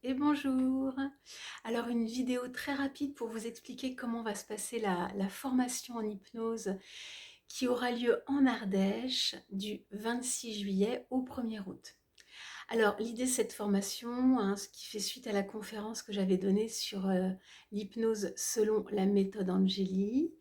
Et bonjour. Alors une vidéo très rapide pour vous expliquer comment va se passer la formation en hypnose qui aura lieu en Ardèche du 26 juillet au 1er août. Alors l'idée de cette formation, hein, ce qui fait suite à la conférence que j'avais donnée sur l'hypnose selon la méthode Angeli,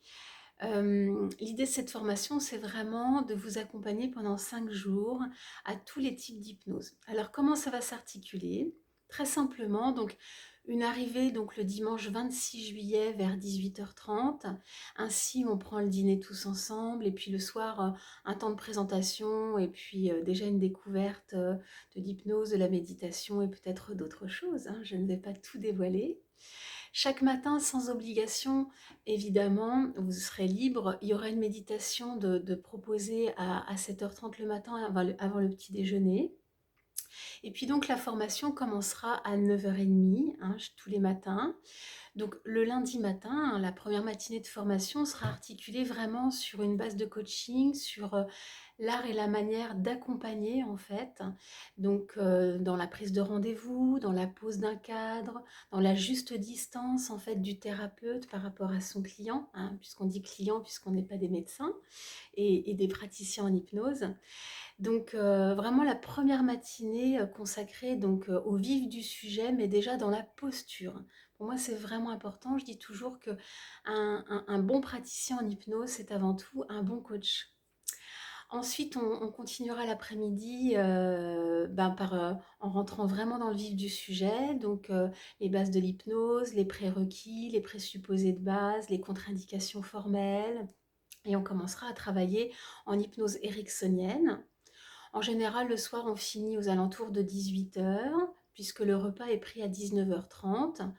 l'idée de cette formation, c'est vraiment de vous accompagner pendant 5 jours à tous les types d'hypnose. Alors, comment ça va s'articuler? Très simplement, donc une arrivée donc le dimanche 26 juillet vers 18h30. Ainsi, on prend le dîner tous ensemble et puis le soir, un temps de présentation et puis déjà une découverte de l'hypnose, de la méditation et peut-être d'autres choses, hein. Je ne vais pas tout dévoiler. Chaque matin, sans obligation, évidemment, vous serez libre. Il y aura une méditation de proposer à 7h30 le matin avant le petit déjeuner. Et puis donc la formation commencera à 9h30 hein, tous les matins. Donc le lundi matin, hein, la première matinée de formation sera articulée vraiment sur une base de coaching, sur l'art et la manière d'accompagner en fait. Donc dans la prise de rendez-vous, dans la pose d'un cadre, dans la juste distance en fait du thérapeute par rapport à son client, hein, puisqu'on dit client puisqu'on n'est pas des médecins et des praticiens en hypnose. Donc vraiment la première matinée consacrée donc au vif du sujet, mais déjà dans la posture. Pour moi, c'est vraiment important. Je dis toujours que un bon praticien en hypnose, c'est avant tout un bon coach. Ensuite, on continuera l'après-midi en rentrant vraiment dans le vif du sujet, donc les bases de l'hypnose, les prérequis, les présupposés de base, les contre-indications formelles, et on commencera à travailler en hypnose ericksonienne. En général, le soir, on finit aux alentours de 18h, puisque le repas est pris à 19h30.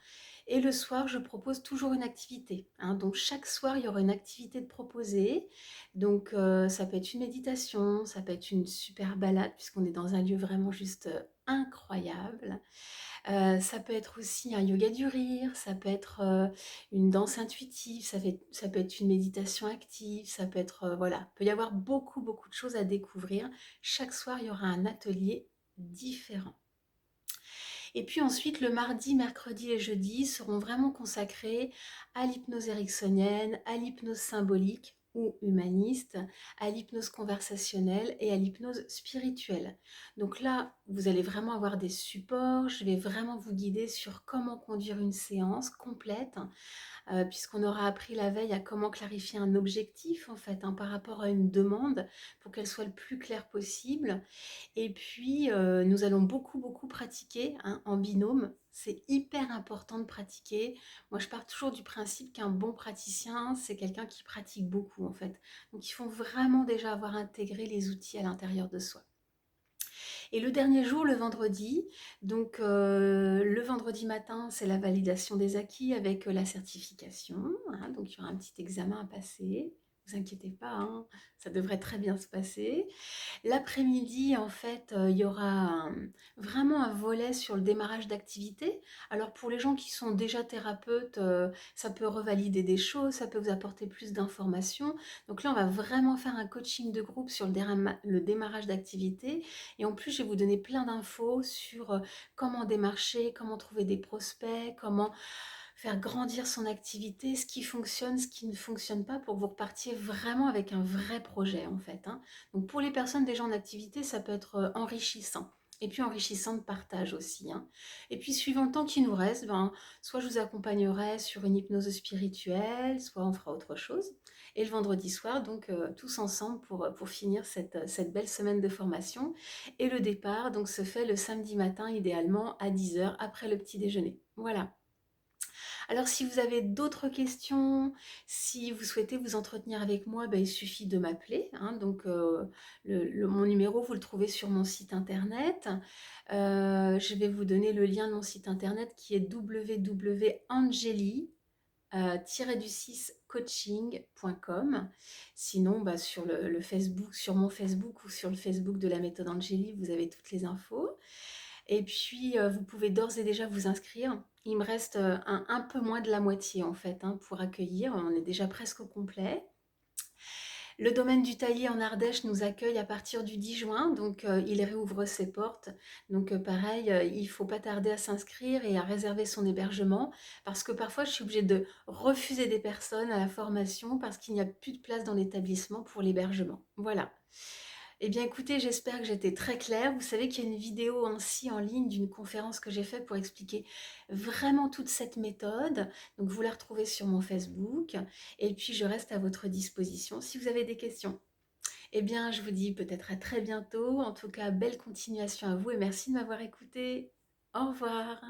Et le soir, je propose toujours une activité, hein. Donc chaque soir, il y aura une activité de proposer. Donc ça peut être une méditation, ça peut être une super balade, puisqu'on est dans un lieu vraiment juste incroyable. Ça peut être aussi un yoga du rire, ça peut être une danse intuitive, ça peut être une méditation active, ça peut être, voilà, il peut y avoir beaucoup, beaucoup de choses à découvrir. Chaque soir, il y aura un atelier différent. Et puis ensuite, le mardi, mercredi et jeudi seront vraiment consacrés à l'hypnose ericksonienne, à l'hypnose symbolique ou humaniste, à l'hypnose conversationnelle et à l'hypnose spirituelle. Donc là, vous allez vraiment avoir des supports, je vais vraiment vous guider sur comment conduire une séance complète, puisqu'on aura appris la veille à comment clarifier un objectif en fait, hein, par rapport à une demande pour qu'elle soit le plus claire possible. Et puis, nous allons beaucoup, beaucoup pratiquer hein, en binôme. C'est hyper important de pratiquer. Moi, je pars toujours du principe qu'un bon praticien, c'est quelqu'un qui pratique beaucoup, en fait. Donc, il faut vraiment déjà avoir intégré les outils à l'intérieur de soi. Et le dernier jour, le vendredi, donc le vendredi matin, c'est la validation des acquis avec la certification, hein. Donc, il y aura un petit examen à passer. Ne vous inquiétez pas, hein, ça devrait très bien se passer. L'après-midi, en fait, il y aura vraiment un volet sur le démarrage d'activité. Alors pour les gens qui sont déjà thérapeutes, ça peut revalider des choses, ça peut vous apporter plus d'informations. Donc là, on va vraiment faire un coaching de groupe sur le démarrage d'activité. Et en plus, je vais vous donner plein d'infos sur comment démarcher, comment trouver des prospects, comment faire grandir son activité, ce qui fonctionne, ce qui ne fonctionne pas, pour que vous repartiez vraiment avec un vrai projet en fait, hein. Donc pour les personnes déjà en activité, ça peut être enrichissant. Et puis enrichissant de partage aussi, hein. Et puis suivant le temps qui nous reste, soit je vous accompagnerai sur une hypnose spirituelle, soit on fera autre chose. Et le vendredi soir, donc tous ensemble pour finir cette belle semaine de formation. Et le départ donc se fait le samedi matin, idéalement à 10h après le petit déjeuner. Voilà. Alors si vous avez d'autres questions, si vous souhaitez vous entretenir avec moi, il suffit de m'appeler, hein. Donc mon numéro, vous le trouvez sur mon site internet. Je vais vous donner le lien de mon site internet qui est www.angeli du 6 coaching.com. Sinon, sur le Facebook, sur mon Facebook ou sur le Facebook de la méthode Angeli, vous avez toutes les infos. Et puis, vous pouvez d'ores et déjà vous inscrire. Il me reste un peu moins de la moitié en fait hein, pour accueillir. On est déjà presque au complet. Le domaine du Taillis en Ardèche nous accueille à partir du 10 juin, donc il réouvre ses portes. Donc pareil, il ne faut pas tarder à s'inscrire et à réserver son hébergement parce que parfois je suis obligée de refuser des personnes à la formation parce qu'il n'y a plus de place dans l'établissement pour l'hébergement. Voilà. Eh bien écoutez, j'espère que j'étais très claire. Vous savez qu'il y a une vidéo ainsi en ligne d'une conférence que j'ai faite pour expliquer vraiment toute cette méthode. Donc vous la retrouvez sur mon Facebook. Et puis je reste à votre disposition si vous avez des questions. Eh bien je vous dis peut-être à très bientôt. En tout cas, belle continuation à vous et merci de m'avoir écouté. Au revoir.